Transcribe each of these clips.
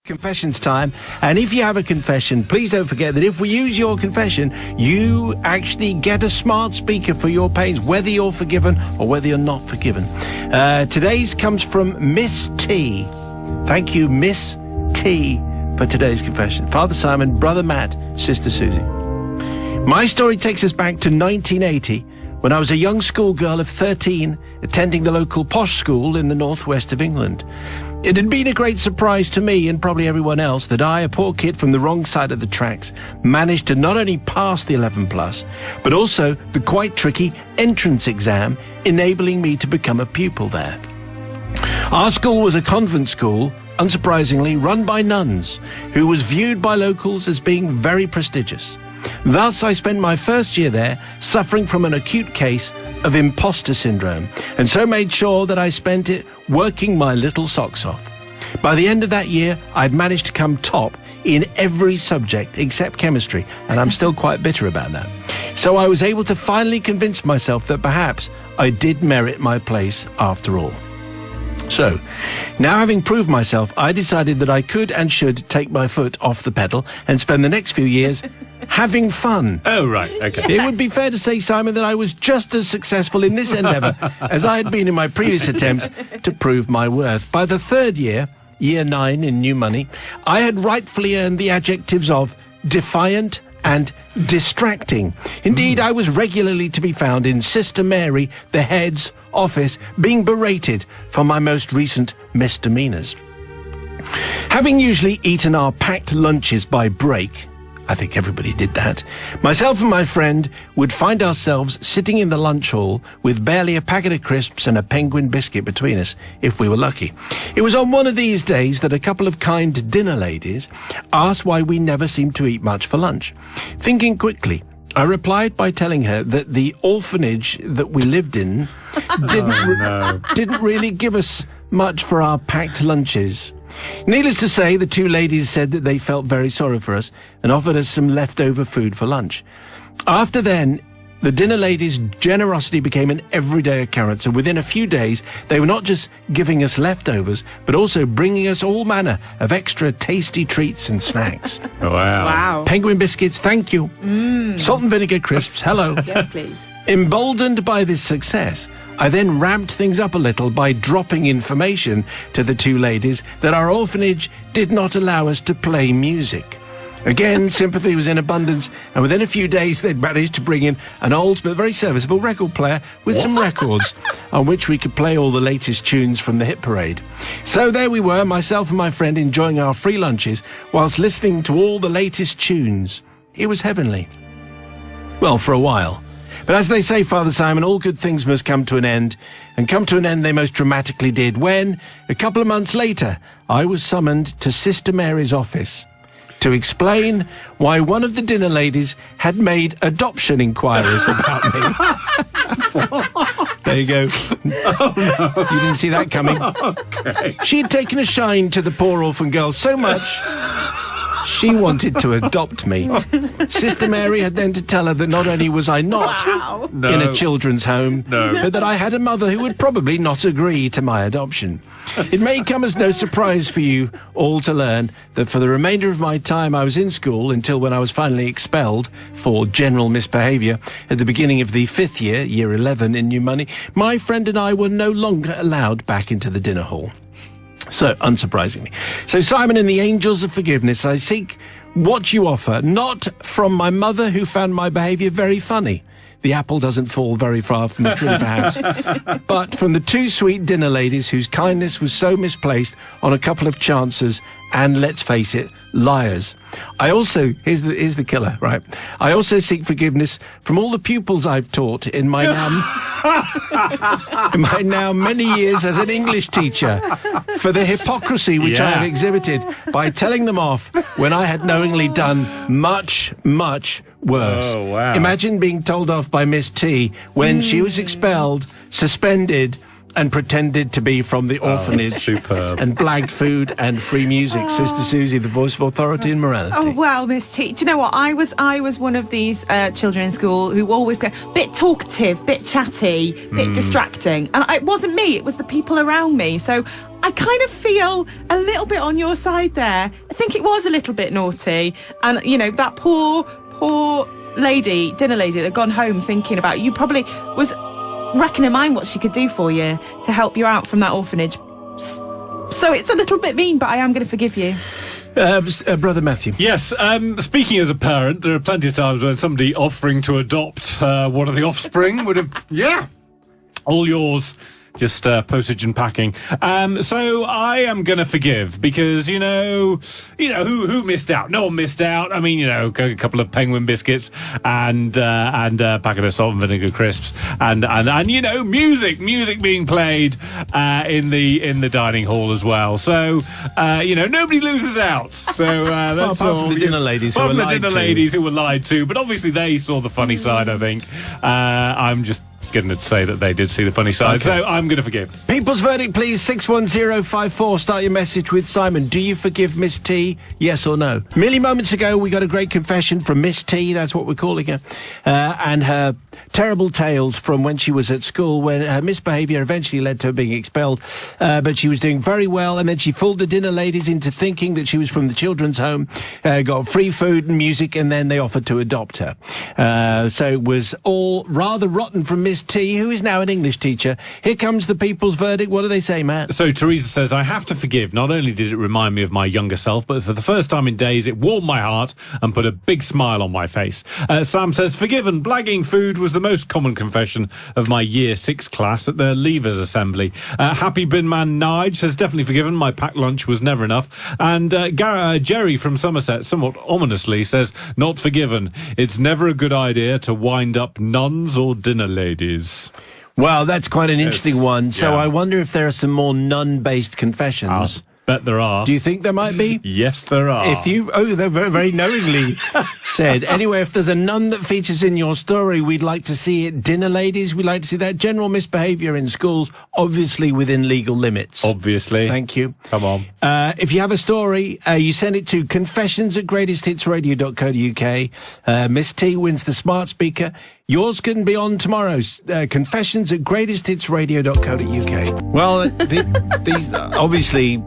Confessions time, and if you have a confession, please don't forget that if we use your confession, you actually get a smart speaker for your pains, whether you're forgiven or whether you're not forgiven. Today's comes from Miss T. Thank you, Miss T, for today's confession. Father Simon, Brother Matt, Sister Susie. My story takes us back to 1980, when I was a young schoolgirl of 13, attending the local posh school in the northwest of England. It had been a great surprise to me and probably everyone else that I, a poor kid from the wrong side of the tracks, managed to not only pass the 11 plus, but also the quite tricky entrance exam, enabling me to become a pupil there. Our school was a convent school, unsurprisingly run by nuns, who was viewed by locals as being very prestigious. Thus, I spent my first year there suffering from an acute case of imposter syndrome, and so made sure that I spent it working my little socks off. By the end of that year, I'd managed to come top in every subject except chemistry, and I'm still quite bitter about that. So I was able to finally convince myself that perhaps I did merit my place after all. So, now having proved myself, I decided that I could and should take my foot off the pedal and spend the next few years having fun. Oh, right, okay. It would be fair to say, Simon, that I was just as successful in this endeavour as I had been in my previous attempts to prove my worth. By the third year, year 9 in new money, I had rightfully earned the adjectives of defiant and distracting. Indeed, I was regularly to be found in Sister Mary, the head's office, being berated for my most recent misdemeanours. Having usually eaten our packed lunches by break, I think everybody did that, myself and my friend would find ourselves sitting in the lunch hall with barely a packet of crisps and a penguin biscuit between us, if we were lucky. It was on one of these days that a couple of kind dinner ladies asked why we never seemed to eat much for lunch. Thinking quickly, I replied by telling her that the orphanage that we lived in didn't really give us much for our packed lunches. Needless to say, the two ladies said that they felt very sorry for us and offered us some leftover food for lunch. After then, the dinner ladies' generosity became an everyday occurrence, and within a few days, they were not just giving us leftovers, but also bringing us all manner of extra tasty treats and snacks. Wow. Penguin biscuits, thank you. Salt and vinegar crisps, hello. Yes, please. Emboldened by this success, I then ramped things up a little by dropping information to the two ladies that our orphanage did not allow us to play music. Again, sympathy was in abundance, and within a few days they'd managed to bring in an old but very serviceable record player with some records on which we could play all the latest tunes from the hit parade. So there we were, myself and my friend enjoying our free lunches whilst listening to all the latest tunes. It was heavenly. Well, for a while. But as they say, Father Simon, all good things must come to an end, and come to an end they most dramatically did when, a couple of months later, I was summoned to Sister Mary's office to explain why one of the dinner ladies had made adoption inquiries about me. There you go. Oh, no. You didn't see that coming. Okay. She had taken a shine to the poor orphan girl so much she wanted to adopt me. Sister Mary had then to tell her that not only was I not in a children's home, but that I had a mother who would probably not agree to my adoption. It may come as no surprise for you all to learn that for the remainder of my time I was in school, until when I was finally expelled for general misbehaviour at the beginning of the 5th year, year 11 in new money, my friend and I were no longer allowed back into the dinner hall. So, unsurprisingly. So, Simon and the angels of forgiveness, I seek what you offer, not from my mother who found my behaviour very funny. The apple doesn't fall very far from the tree, perhaps. But from the two sweet dinner ladies whose kindness was so misplaced on a couple of chances and, let's face it, liars. I also, here's the killer, right? I also seek forgiveness from all the pupils I've taught in my now many years as an English teacher for the hypocrisy which I had exhibited by telling them off when I had knowingly done much, much worse. Oh, wow. Imagine being told off by Miss T when she was expelled, suspended, and pretended to be from the orphanage. Superb. And blagged food and free music. Sister Susie, the voice of authority and morality. Oh, well, Miss T, do you know what? I was one of these children in school who always go bit talkative, bit chatty, bit distracting. And it wasn't me, it was the people around me. So I kind of feel a little bit on your side there. I think it was a little bit naughty. And, you know, that poor dinner lady that had gone home thinking about you probably was racking her mind what she could do for you to help you out from that orphanage. So it's a little bit mean, but I am going to forgive you. Brother Matthew. Yes, speaking as a parent, there are plenty of times when somebody offering to adopt one of the offspring would have, all yours. Just postage and packing. So I am going to forgive because, you know, who missed out? No one missed out. I mean, a couple of penguin biscuits and a packet of salt and vinegar crisps and music being played in the dining hall as well. So, nobody loses out. So that's apart from the dinner ladies who were lied to. But obviously they saw the funny side, I think. I'm just going to say that they did see the funny side, so I'm going to forgive. People's verdict, please. 61054. Start your message with Simon. Do you forgive Miss T? Yes or no? Merely moments ago, we got a great confession from Miss T. That's what we're calling her, and her terrible tales from when she was at school, when her misbehaviour eventually led to her being expelled. But she was doing very well, and then she fooled the dinner ladies into thinking that she was from the children's home, got free food and music, and then they offered to adopt her. So it was all rather rotten from Miss T, who is now an English teacher. Here comes the people's verdict. What do they say, Matt? So Teresa says, I have to forgive. Not only did it remind me of my younger self, but for the first time in days, it warmed my heart and put a big smile on my face. Sam says, forgiven. Blagging food was the most common confession of my year 6 class at the Leavers Assembly. Happy Bin Man Nige says, definitely forgiven. My packed lunch was never enough. And Jerry from Somerset, somewhat ominously, says, not forgiven. It's never a good idea to wind up nuns or dinner ladies. Well, that's quite an interesting one. So I wonder if there are some more nun-based confessions. Bet there are. Do you think there might be? Yes, there are. They're very, very knowingly said. Anyway, if there's a nun that features in your story, we'd like to see it. Dinner ladies, we'd like to see that. General misbehaviour in schools, obviously within legal limits. Obviously. Thank you. Come on. If you have a story, you send it to confessions@greatesthitsradio.co.uk. Miss T wins the smart speaker. Yours can be on tomorrow's confessions@greatesthitsradio.co.uk. Well, these obviously,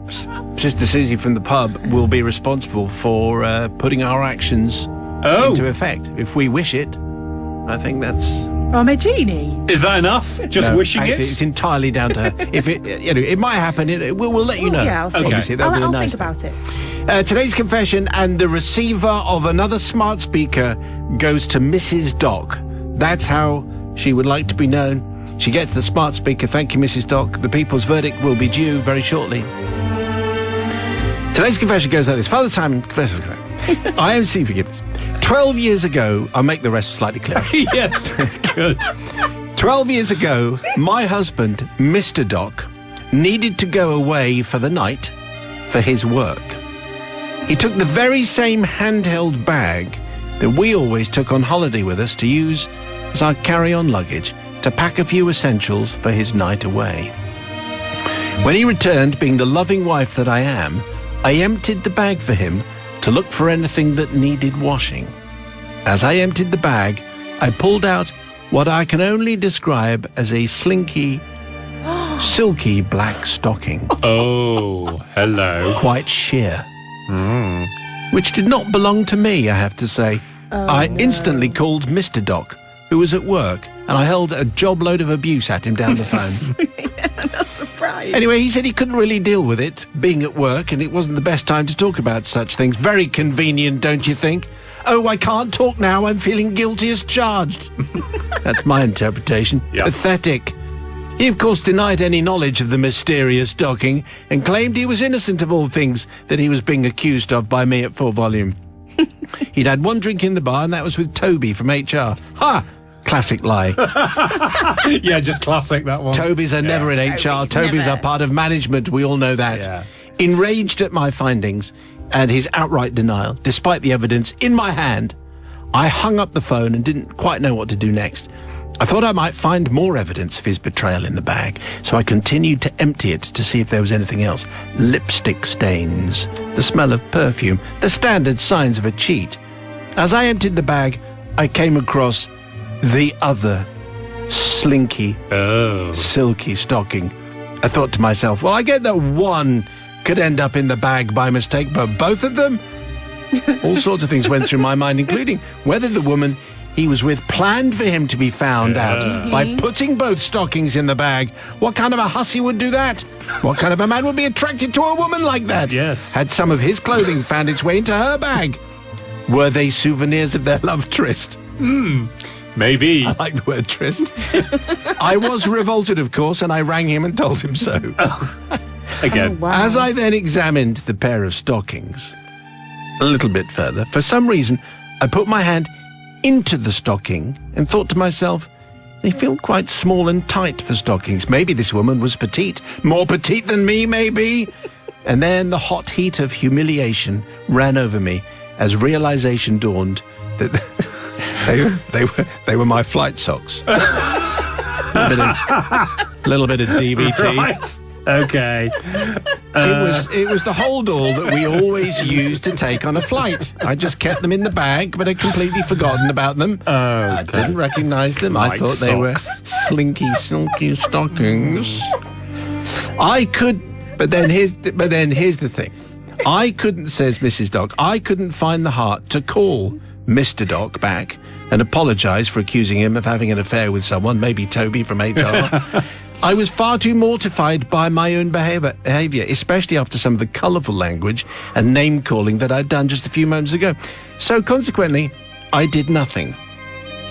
Sister Susie from the pub will be responsible for putting our actions into effect if we wish it. I think that's. I'm a genie. Is that enough? Just wishing actually, it? It's entirely down to her. If it, it might happen. We'll let you know. Yeah, I'll see. Obviously, that'll be a I'll nice think about it. Today's confession and the receiver of another smart speaker goes to Mrs. Doc. That's how she would like to be known. She gets the smart speaker. Thank you, Mrs. Doc. The people's verdict will be due very shortly. Today's confession goes like this. Father Simon, confesses. I am seeking forgiveness. 12 years ago, I'll make the rest slightly clearer. Yes, good. 12 years ago, my husband, Mr. Doc, needed to go away for the night for his work. He took the very same handheld bag that we always took on holiday with us to use as our carry-on luggage to pack a few essentials for his night away. When he returned, being the loving wife that I am, I emptied the bag for him to look for anything that needed washing. As I emptied the bag, I pulled out what I can only describe as a slinky, silky black stocking. Oh, hello. Quite sheer. Which did not belong to me, I have to say. I instantly called Mr. Doc, who was at work, and I hurled a job load of abuse at him down the phone. Not surprised. Anyway, he said he couldn't really deal with it, being at work, and it wasn't the best time to talk about such things. Very convenient, don't you think? Oh, I can't talk now, I'm feeling guilty as charged. That's my interpretation. Yep. Pathetic. He, of course, denied any knowledge of the mysterious docking and claimed he was innocent of all things that he was being accused of by me at full volume. He'd had one drink in the bar, and that was with Toby from HR. Ha! Classic lie. Yeah, just classic, that one. Tobies are never in HR. Tobies are part of management. We all know that. Yeah. Enraged at my findings and his outright denial, despite the evidence in my hand, I hung up the phone and didn't quite know what to do next. I thought I might find more evidence of his betrayal in the bag, so I continued to empty it to see if there was anything else. Lipstick stains, the smell of perfume, the standard signs of a cheat. As I emptied the bag, I came across the other slinky, silky stocking. I thought to myself, well, I get that one could end up in the bag by mistake, but both of them? All sorts of things went through my mind, including whether the woman he was with planned for him to be found out by putting both stockings in the bag. What kind of a hussy would do that? What kind of a man would be attracted to a woman like that? Yes. Had some of his clothing found its way into her bag? Were they souvenirs of their love tryst? Maybe. I like the word tryst. I was revolted, of course, and I rang him and told him so. Again. Oh, wow. As I then examined the pair of stockings a little bit further, for some reason, I put my hand into the stocking and thought to myself, they feel quite small and tight for stockings. Maybe this woman was petite. More petite than me, maybe. And then the hot heat of humiliation ran over me as realization dawned that they were my flight socks. Little bit of DVT. Right. Okay. It was the holdall that we always used to take on a flight. I just kept them in the bag, but I'd completely forgotten about them. I didn't recognize them. I Flight thought they were socks. slinky, silky stockings. But then here's the thing. I couldn't, says Mrs. Doc, I couldn't find the heart to call Mr. Doc back and apologize for accusing him of having an affair with someone, maybe Toby from HR. I was far too mortified by my own behaviour, especially after some of the colourful language and name-calling that I'd done just a few moments ago. So consequently, I did nothing.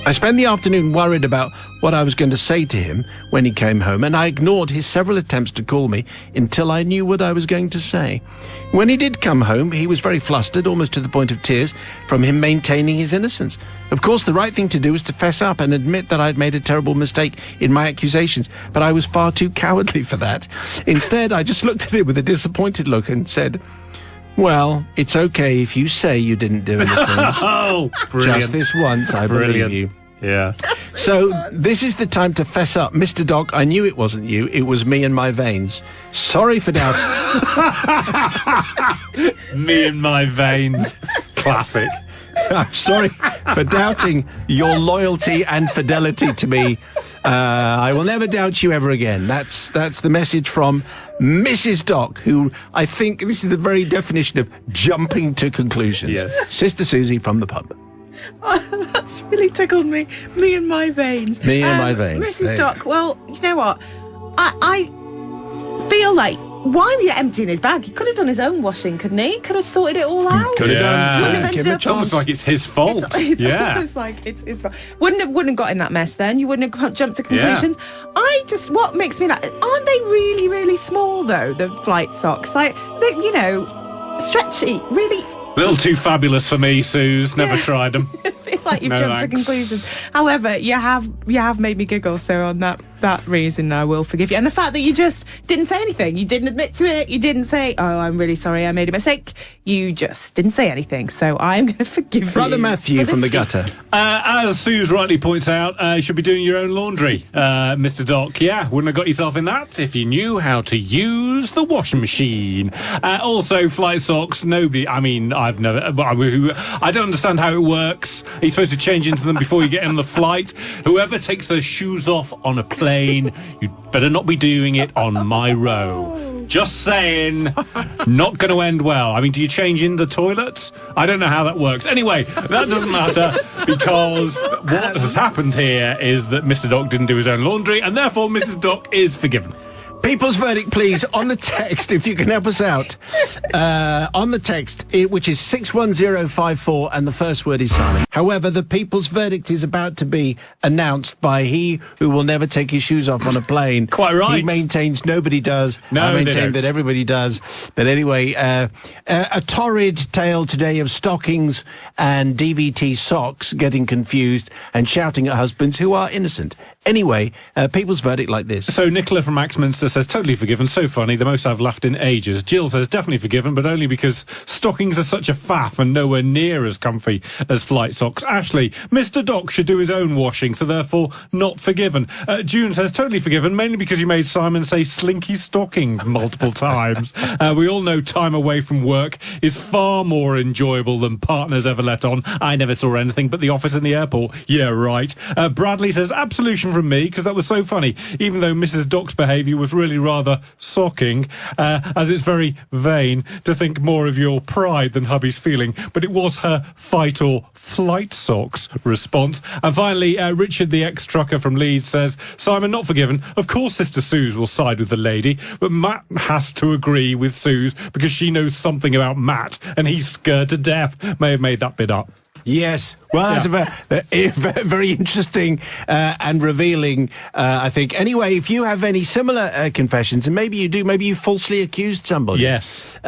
I spent the afternoon worried about what I was going to say to him when he came home, and I ignored his several attempts to call me until I knew what I was going to say. When he did come home, he was very flustered, almost to the point of tears, from him maintaining his innocence. Of course, the right thing to do was to fess up and admit that I'd made a terrible mistake in my accusations, but I was far too cowardly for that. Instead, I just looked at him with a disappointed look and said, well, it's okay if you say you didn't do anything. Oh, brilliant. Just this once, I Brilliant. believe you. Yeah. So this is the time to fess up. Mr. Doc, I knew it wasn't you. It was me and my veins. Sorry for doubting. Me and my veins. Classic. I'm sorry for doubting your loyalty and fidelity to me. I will never doubt you ever again. That's the message from Mrs. Doc, who I think this is the very definition of jumping to conclusions. Yes. Sister Susie from the pub. Oh, that's really tickled me. Me and my veins. Me and my veins. There Mrs. you Doc, well, you know what? I feel like, why were you emptying his bag? He could have done his own washing, couldn't he? Could have sorted it all out. Could have done. Wouldn't have Give ended him a up- It's almost like it's his fault. It's yeah. almost like it's fine. Wouldn't have got in that mess then. You wouldn't have jumped to conclusions. What makes me like, aren't they really, really small though, the flight socks? Like, stretchy, really. A little too fabulous for me, Suze. Never tried them. I feel like you've No, jumped to thanks. conclusions. However, you have made me giggle, so on that reason I will forgive you. And the fact that you just didn't say anything, you didn't admit to it, you didn't say, oh, I'm really sorry, I made a mistake. You just didn't say anything, so I'm going to forgive you. Brother Matthew for from the cheat. gutter. As Suze rightly points out, you should be doing your own laundry, Mr. Doc. Yeah, wouldn't have got yourself in that if you knew how to use the washing machine. Also, flight socks, nobody, I mean, I don't understand how it works. Are you supposed to change into them before you get on the flight? Whoever takes their shoes off on a plane, you'd better not be doing it on my row. Just saying, not going to end well. I mean, do you change in the toilets? I don't know how that works. Anyway, that doesn't matter because what has happened here is that Mr. Doc didn't do his own laundry and therefore Mrs. Doc is forgiven. People's verdict, please, on the text, if you can help us out. On the text, which is 61054, and the first word is silent. However, the people's verdict is about to be announced by he who will never take his shoes off on a plane. Quite right. He maintains nobody does. No, I they maintain don't. that everybody does. But anyway, a torrid tale today of stockings and DVT socks getting confused and shouting at husbands who are innocent. Anyway, people's verdict like this. So Nicola from Axminster says, totally forgiven, so funny, the most I've laughed in ages. Jill says, definitely forgiven, but only because stockings are such a faff and nowhere near as comfy as flight socks. Ashley, Mr. Doc should do his own washing, so therefore not forgiven. June says, totally forgiven, mainly because you made Simon say slinky stockings multiple times. We all know time away from work is far more enjoyable than partners ever let on. I never saw anything but the office and the airport. Yeah, right. Bradley says, absolution from me, because that was so funny, even though Mrs. Doc's behaviour was really rather socking, as it's very vain to think more of your pride than hubby's feeling, but it was her fight or flight socks response. And finally, Richard, the ex-trucker from Leeds, says, Simon, not forgiven. Of course Sister Suze will side with the lady, but Matt has to agree with Suze because she knows something about Matt and he's scared to death. May have made that bit up. Yes. Well, that's a very interesting and revealing, I think. Anyway, if you have any similar confessions, and maybe you do, maybe you falsely accused somebody. Yes.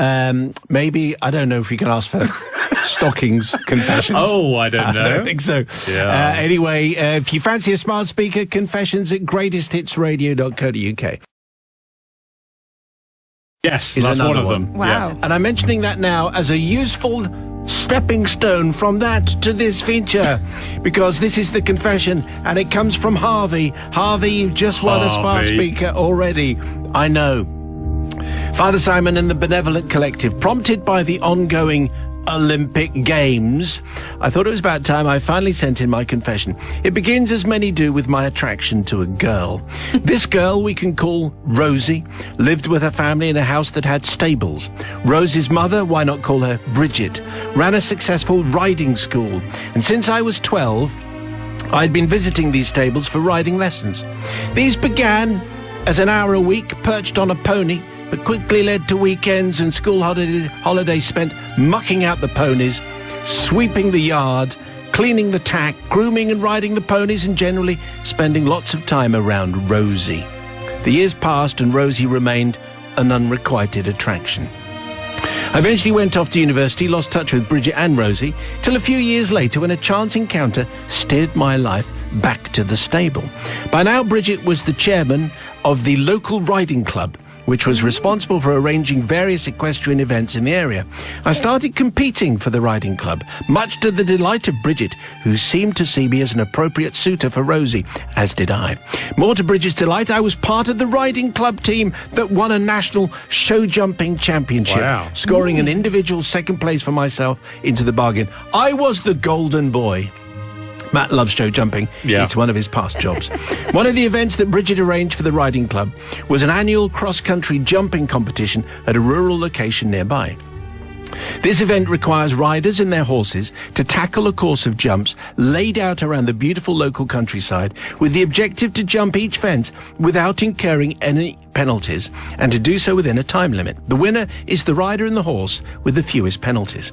Maybe, I don't know if you can ask for stockings confessions. Oh, I don't know. I don't think so. Yeah. Anyway, if you fancy a smart speaker, confessions at greatesthitsradio.co.uk. Yes, Is that's one another of them. one. Wow. Yeah. And I'm mentioning that now as a useful stepping stone from that to this feature, because this is the confession and it comes from Harvey. Harvey, you've just won a smart speaker already. I know. Father Simon and the Benevolent Collective, prompted by the ongoing Olympic Games, I thought it was about time I finally sent in my confession. It begins, as many do, with my attraction to a girl. This girl we can call Rosie, lived with her family in a house that had stables. Rosie's mother, why not call her Bridget, ran a successful riding school, and since I was 12, I'd been visiting these stables for riding lessons. These began as an hour a week perched on a pony, but quickly led to weekends and school holidays spent mucking out the ponies, sweeping the yard, cleaning the tack, grooming and riding the ponies, and generally spending lots of time around Rosie. The years passed and Rosie remained an unrequited attraction. I eventually went off to university, lost touch with Bridget and Rosie, till a few years later when a chance encounter steered my life back to the stable. By now, Bridget was the chairman of the local riding club, which was responsible for arranging various equestrian events in the area. I started competing for the riding club, much to the delight of Bridget, who seemed to see me as an appropriate suitor for Rosie, as did I. More to Bridget's delight, I was part of the riding club team that won a national show jumping championship, Wow. scoring an individual second place for myself into the bargain. I was the golden boy. Matt loves show jumping. Yeah. It's one of his past jobs. One of the events that Bridget arranged for the riding club was an annual cross-country jumping competition at a rural location nearby. This event requires riders and their horses to tackle a course of jumps laid out around the beautiful local countryside with the objective to jump each fence without incurring any penalties and to do so within a time limit. The winner is the rider and the horse with the fewest penalties.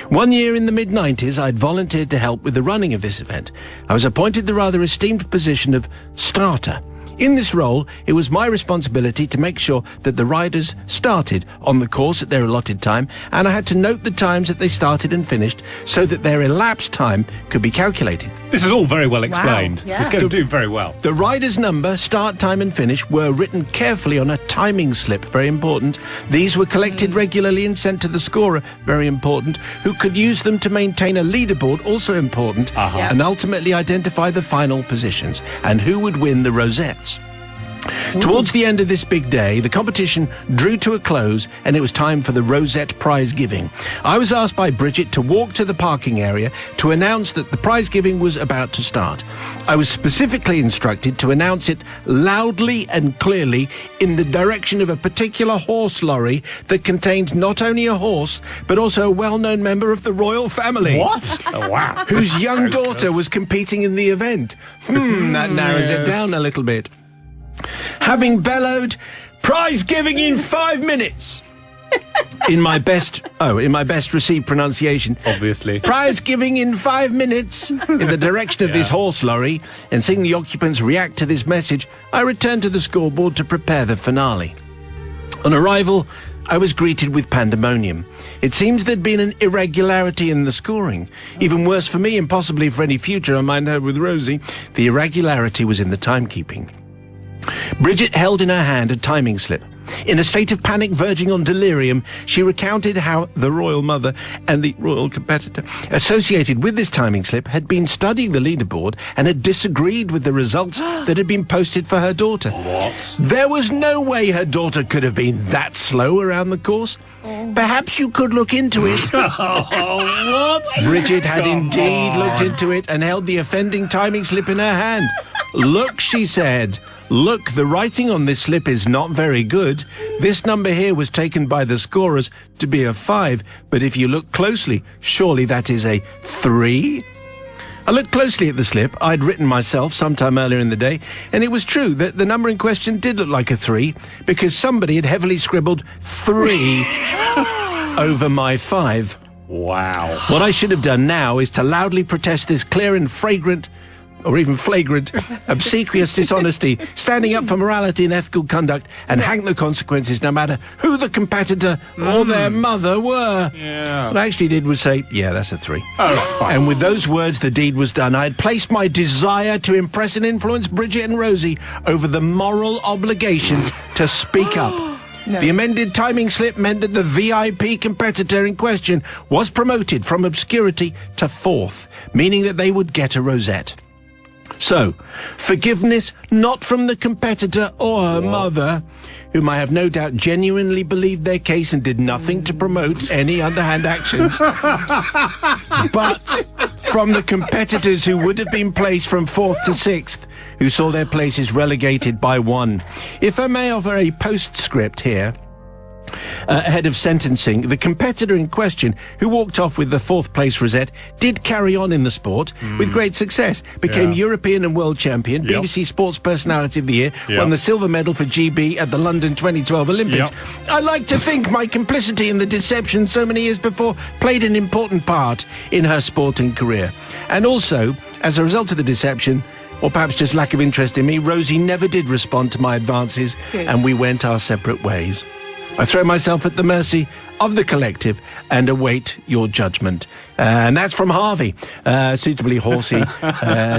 One year in the mid-90s, I'd volunteered to help with the running of this event. I was appointed the rather esteemed position of starter. In this role, it was my responsibility to make sure that the riders started on the course at their allotted time, and I had to note the times that they started and finished so that their elapsed time could be calculated. This is all very well explained. yeah. It's going to do very well. The rider's number, start time and finish were written carefully on a timing slip, very important. These were collected regularly and sent to the scorer, very important, who could use them to maintain a leaderboard, also important, and ultimately identify the final positions and who would win the rosettes. Towards the end of this big day, the competition drew to a close and it was time for the Rosette prize giving. I was asked by Bridget to walk to the parking area to announce that the prize giving was about to start. I was specifically instructed to announce it loudly and clearly in the direction of a particular horse lorry that contained not only a horse, but also a well-known member of the royal family. What? Oh, wow. Whose young daughter was competing in the event. That narrows it down a little bit. Having bellowed, prize giving in 5 minutes. in my best received pronunciation. Obviously. Prize giving in 5 minutes in the direction of this horse lorry, and seeing the occupants react to this message, I returned to the scoreboard to prepare the finale. On arrival, I was greeted with pandemonium. It seems there'd been an irregularity in the scoring. Even worse for me, and possibly for any future I might have with Rosie, the irregularity was in the timekeeping. Bridget held in her hand a timing slip. In a state of panic verging on delirium, she recounted how the royal mother and the royal competitor associated with this timing slip had been studying the leaderboard and had disagreed with the results that had been posted for her daughter. What? There was no way her daughter could have been that slow around the course. Perhaps you could look into it. What? Bridget had indeed looked into it and held the offending timing slip in her hand. Look, she said. Look, the writing on this slip is not very good. This number here was taken by the scorers to be a 5, but if you look closely, surely that is a 3? I looked closely at the slip I'd written myself sometime earlier in the day, and it was true that the number in question did look like a 3, because somebody had heavily scribbled 3 over my 5. Wow. What I should have done now is to loudly protest this clear and flagrant, or even flagrant, obsequious dishonesty, standing up for morality and ethical conduct, and hang the consequences no matter who the competitor or their mother were. Yeah. What I actually did was say, yeah, that's a 3. Oh, fine. And with those words, the deed was done. I had placed my desire to impress and influence Bridget and Rosie over the moral obligation to speak up. No. The amended timing slip meant that the VIP competitor in question was promoted from obscurity to 4th, meaning that they would get a rosette. So, forgiveness not from the competitor or her mother, whom I have no doubt genuinely believed their case and did nothing to promote any underhand actions, but from the competitors who would have been placed from 4th to 6th, who saw their places relegated by 1. If I may offer a postscript here, ahead of sentencing, the competitor in question, who walked off with the 4th place rosette, did carry on in the sport with great success, became European and world champion, BBC Sports Personality of the Year, won the silver medal for GB at the London 2012 Olympics. I like to think my complicity in the deception so many years before played an important part in her sporting career. And also, as a result of the deception, or perhaps just lack of interest in me, Rosie never did respond to my advances, and we went our separate ways. I throw myself at the mercy of the collective and await your judgment. And that's from Harvey. Suitably horsey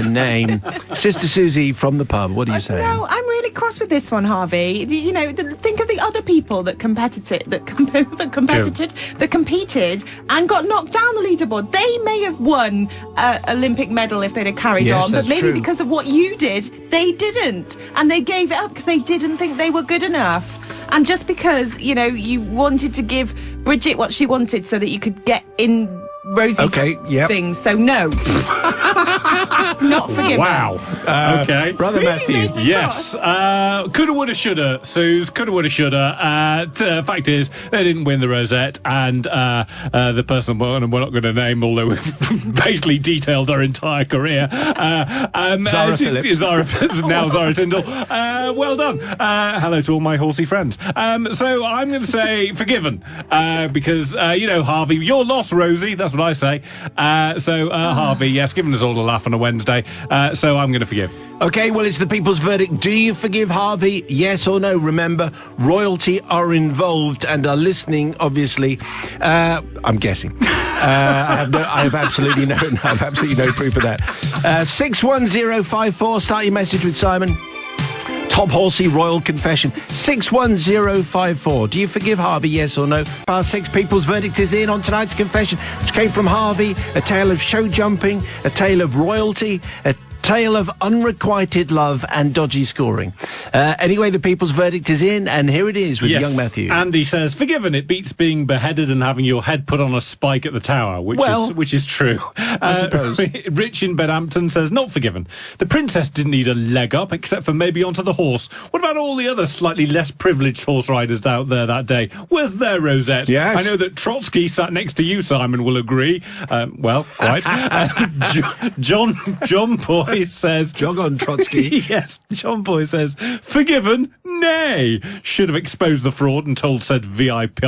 name. Sister Susie from the pub, what do you say? No, I'm really cross with this one, Harvey. You know, think of the other people that competed and got knocked down the leaderboard. They may have won an Olympic medal if they'd have carried on, but maybe because of what you did, they didn't. And they gave it up because they didn't think they were good enough. And just because, you know, you wanted to give Bridget what she wanted so that you could get in Rosie's things. So no. Not forgiven. Wow. Okay. Brother Really Matthew. Yes. Coulda, woulda, shoulda, Suze. Coulda, woulda, shoulda. Fact is, they didn't win the rosette, and the person we're not going to name, although we've basically detailed her entire career. Zara Phillips. Now Zara Tyndall. Well done. Hello to all my horsey friends. So I'm going to say forgiven, because, you know, Harvey, your loss, Rosie. That's what I say. Harvey, yes, giving us all a laugh on a Wednesday. So I'm going to forgive. Okay, well, it's the people's verdict. Do you forgive Harvey? Yes or no? Remember, royalty are involved and are listening, obviously. I'm guessing. I have absolutely no proof of that. 61054, start your message with Simon. Top horsey royal confession. 61054. Do you forgive Harvey, yes or no? Past 6, people's verdict is in on tonight's confession, which came from Harvey. A tale of show jumping, a tale of royalty, a tale of unrequited love and dodgy scoring. Anyway, the people's verdict is in, and here it is with young Matthew. Andy says, forgiven, it beats being beheaded and having your head put on a spike at the tower, which is true. I suppose. Rich in Bedhampton says, not forgiven. The princess didn't need a leg up, except for maybe onto the horse. What about all the other slightly less privileged horse riders out there that day? Where's their rosette? Yes. I know that Trotsky sat next to you, Simon, will agree. Well, quite. John Boy Boy says... Jog on, Trotsky. Yes, John Boy says, forgiven? Nay. Should have exposed the fraud and told said VIP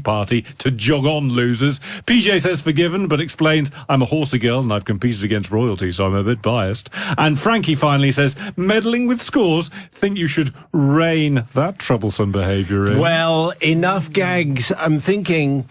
party to jog on, losers. PJ says forgiven, but explains, I'm a horsey girl and I've competed against royalty, so I'm a bit biased. And Frankie finally says, meddling with scores, think you should rein that troublesome behaviour in. Well, enough gags, I'm thinking.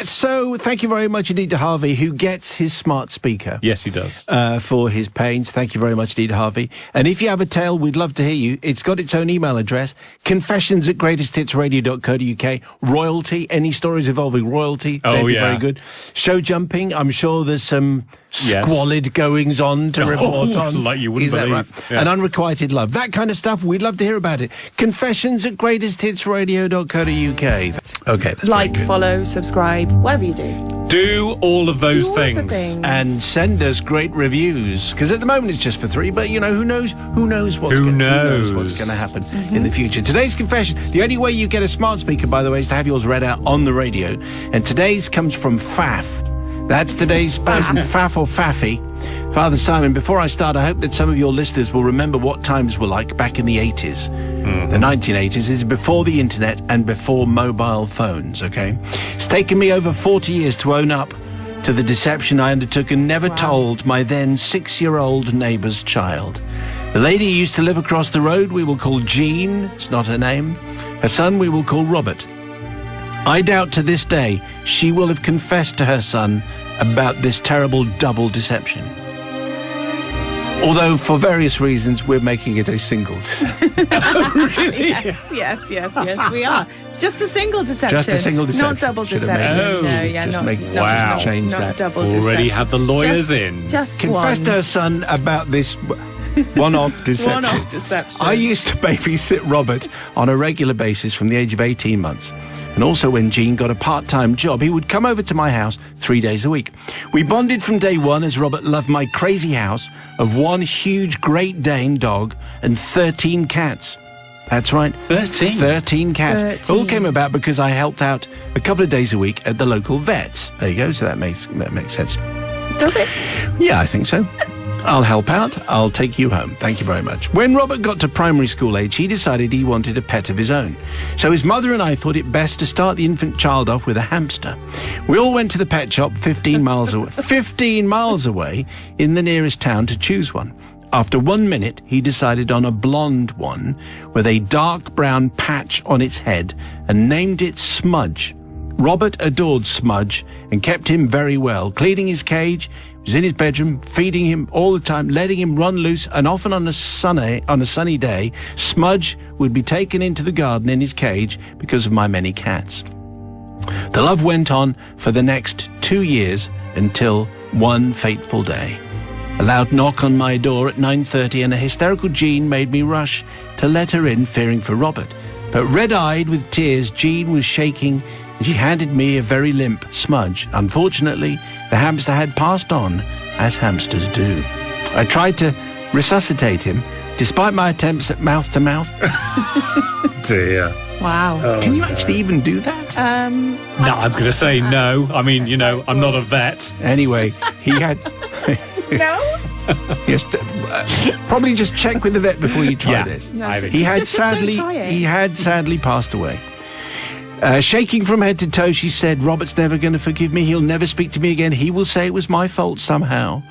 So, thank you very much indeed to Harvey, who gets his smart speaker. Yes, he does. For his pains. Thank you very much indeed, Harvey. And if you have a tale, we'd love to hear you. It's got its own email address, confessions@greatesthitsradio.co.uk. Royalty, any stories involving royalty, they'd be very good. Show jumping, I'm sure there's some squalid goings on to report on. Like you wouldn't believe. That right? Yeah. And unrequited love. That kind of stuff, we'd love to hear about it. Confessions@greatesthitsradio.co.uk. Okay, that's Like, very good. follow, subscribe, whatever you do. Do all of those Do all the things. things. And send us great reviews, because at the moment it's just for 3, but you know, who knows what's going to happen in the future. Today's confession, the only way you get a smart speaker, by the way, is to have yours read out on the radio, and today's comes from Faf. That's today's person, Faf or Faffy. Father Simon, before I start, I hope that some of your listeners will remember what times were like back in the 80s. The 1980s is before the internet and before mobile phones, okay? It's taken me over 40 years to own up to the deception I undertook and never told my then 6-year-old neighbour's child. The lady who used to live across the road we will call Jean, it's not her name. Her son we will call Robert. I doubt to this day she will have confessed to her son about this terrible double deception. Although, for various reasons, we're making it a single deception. Really? Yes, we are. It's just a single deception. Just a single deception. Not double Should have deception. made it. No, yeah, Just not, make- not, Wow. not, Change not that. double Already deception. had the lawyers in. Just Confessed to one. her son about this one-off deception. One-off deception. I used to babysit Robert on a regular basis from the age of 18 months. And also when Jean got a part-time job, he would come over to my house 3 days a week. We bonded from day one as Robert loved my crazy house of one huge Great Dane dog and 13 cats. That's right. 13? 13 cats. 13. It all came about because I helped out a couple of days a week at the local vets. There you go. So that makes sense. Does it? Yeah, I think so. I'll help out. I'll take you home. Thank you very much. When Robert got to primary school age, he decided he wanted a pet of his own. So his mother and I thought it best to start the infant child off with a hamster. We all went to the pet shop 15 miles away, 15 miles away in the nearest town to choose one. After 1 minute, he decided on a blonde one with a dark brown patch on its head and named it Smudge. Robert adored Smudge and kept him very well, cleaning his cage, was in his bedroom, feeding him all the time, letting him run loose, and often on a sunny day, Smudge would be taken into the garden in his cage because of my many cats. The love went on for the next 2 years until one fateful day. A loud knock on my door at 9:30 and a hysterical Jean made me rush to let her in, fearing for Robert. But red-eyed with tears, Jean was shaking and she handed me a very limp Smudge. Unfortunately, the hamster had passed on, as hamsters do. I tried to resuscitate him, despite my attempts at mouth-to-mouth. Dear. Wow. Can you actually even do that? No, I'm going to say no. I mean, you know, I'm not a vet. Anyway, he had... No? Yes, probably just check with the vet before you try Yeah. this. No, I think He had Just don't try it. he had sadly passed away. Shaking from head to toe, she said, Robert's never going to forgive me. He'll never speak to me again. He will say it was my fault somehow.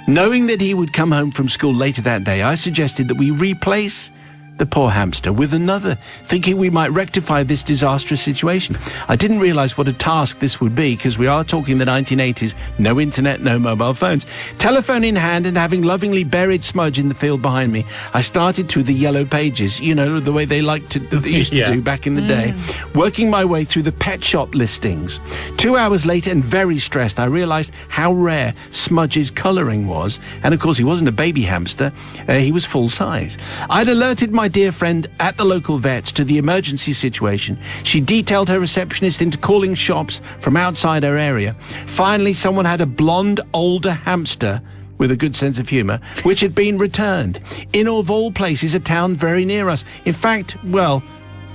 Knowing that he would come home from school later that day, I suggested that we replace the poor hamster with another, thinking we might rectify this disastrous situation. I didn't realize what a task this would be, because we are talking the 1980s, no internet, no mobile phones. Telephone in hand and having lovingly buried Smudge in the field behind me, I started through the yellow pages, you know, the way they used to Yeah. do back in the day, working my way through the pet shop listings. 2 hours later, and very stressed, I realized how rare Smudge's colouring was. And of course, he wasn't a baby hamster, he was full size. I'd alerted my dear friend at the local vet to the emergency situation. She detailed her receptionist into calling shops from outside her area. Finally, someone had a blonde, older hamster with a good sense of humour, which had been returned in, of all places, a town very near us. In fact, well,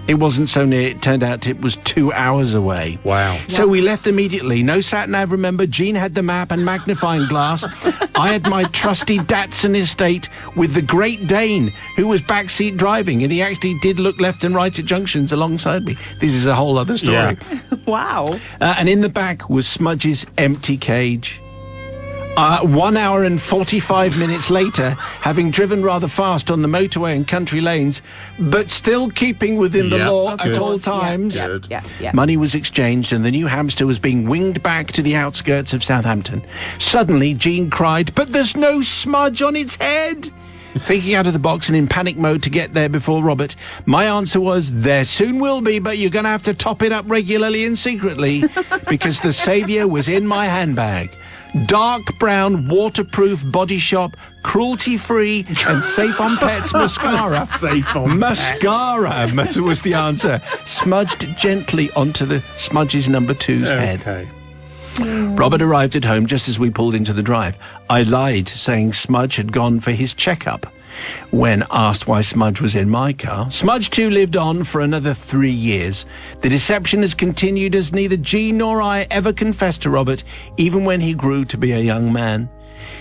It wasn't so near. It turned out it was 2 hours away. Wow. So we left immediately. No sat-nav, remember. Jean had the map and magnifying glass. I had my trusty Datsun estate with the Great Dane, who was backseat driving, and he actually did look left and right at junctions alongside me. This is a whole other story. Yeah. Wow. And in the back was Smudge's empty cage. 1 hour and 45 minutes later, having driven rather fast on the motorway and country lanes, but still keeping within the law at all times, money was exchanged and the new hamster was being winged back to the outskirts of Southampton. Suddenly, Jean cried, "But there's no smudge on its head!" Thinking out of the box and in panic mode to get there before Robert, my answer was, "There soon will be, but you're going to have to top it up regularly and secretly," because the saviour was in my handbag. Dark brown, waterproof Body Shop, cruelty-free and safe on pets mascara. Safe on mascara was the answer. Smudged gently onto the Smudge's number 2's head. Okay. Robert arrived at home just as we pulled into the drive. I lied, saying Smudge had gone for his checkup. When asked why Smudge was in my car, Smudge too lived on for another 3 years. The deception has continued as neither Jean nor I ever confessed to Robert, even when he grew to be a young man.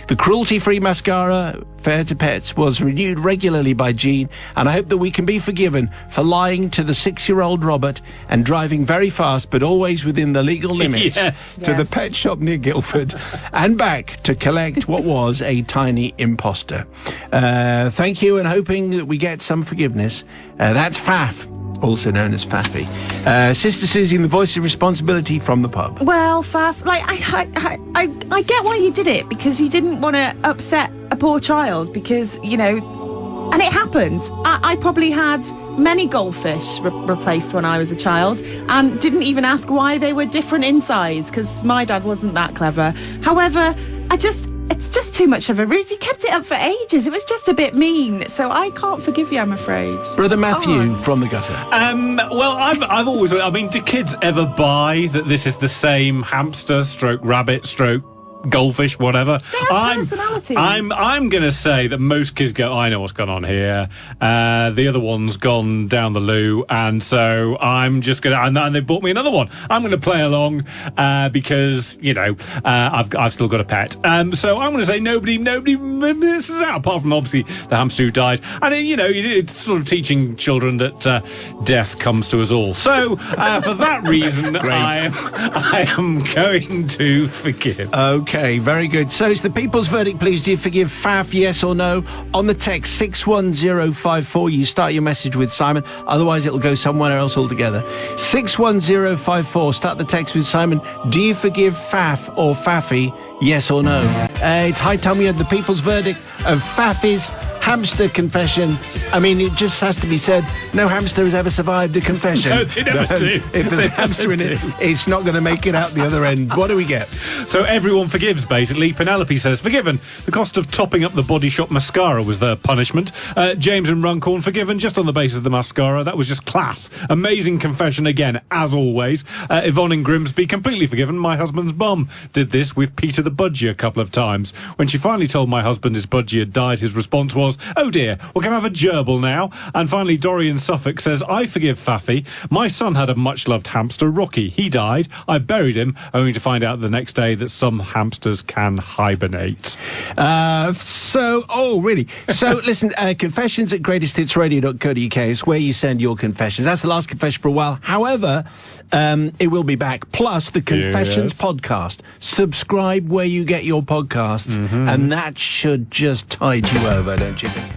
The cruelty-free mascara, Fair to Pets, was renewed regularly by Jean, and I hope that we can be forgiven for lying to the 6-year-old Robert and driving very fast, but always within the legal limits, to the pet shop near Guildford and back to collect what was a tiny imposter. Thank you, and hoping that we get some forgiveness. That's Faf, also known as Faffy. Sister Susie, the voice of responsibility from the pub. Well, Faf, like I get why you did it, because you didn't want to upset a poor child, because, you know, and it happens. I probably had many goldfish replaced when I was a child and didn't even ask why they were different in size, because my dad wasn't that clever. However, it's just too much of a ruse. You kept it up for ages. It was just a bit mean. So I can't forgive you, I'm afraid. Brother Matthew from the gutter. Well, I've always, I mean, do kids ever buy that this is the same hamster, stroke rabbit, stroke goldfish, whatever? They have personalities. I'm going to say that most kids go, I know what's gone on here. The other one's gone down the loo, and so I'm just going to, and they bought me another one. I'm going to play along because, you know, I've still got a pet. So I'm going to say nobody misses out, apart from obviously the hamster who died. And, you know, it's sort of teaching children that death comes to us all. So for that reason, I am going to forgive. Okay, very good. So it's the people's verdict, please. Do you forgive Faf, yes or no? On the text 61054, you start your message with Simon. Otherwise, it'll go somewhere else altogether. 61054, start the text with Simon. Do you forgive Faf or Faffy, yes or no? It's high time we had the people's verdict of Faffy's hamster confession. I mean, it just has to be said, no hamster has ever survived a confession. No, they never do. If there's a hamster in it, it's not going to make it out the other end. What do we get? So everyone forgives, basically. Penelope says, forgiven. The cost of topping up the Body Shop mascara was their punishment. James and Runcorn, forgiven just on the basis of the mascara. That was just class. Amazing confession again, as always. Yvonne in Grimsby, completely forgiven. My husband's mum did this with Peter the Budgie a couple of times. When she finally told my husband his budgie had died, his response was, "Oh dear, we're going to have a gerbil now." And finally, Dory in Suffolk says, I forgive Faffy. My son had a much-loved hamster, Rocky. He died. I buried him, only to find out the next day that some hamsters can hibernate. Really? So, listen, confessions at greatesthitsradio.co.uk is where you send your confessions. That's the last confession for a while. However, it will be back. Plus, the Confessions podcast. Subscribe where you get your podcasts, and that should just tide you over, don't you think?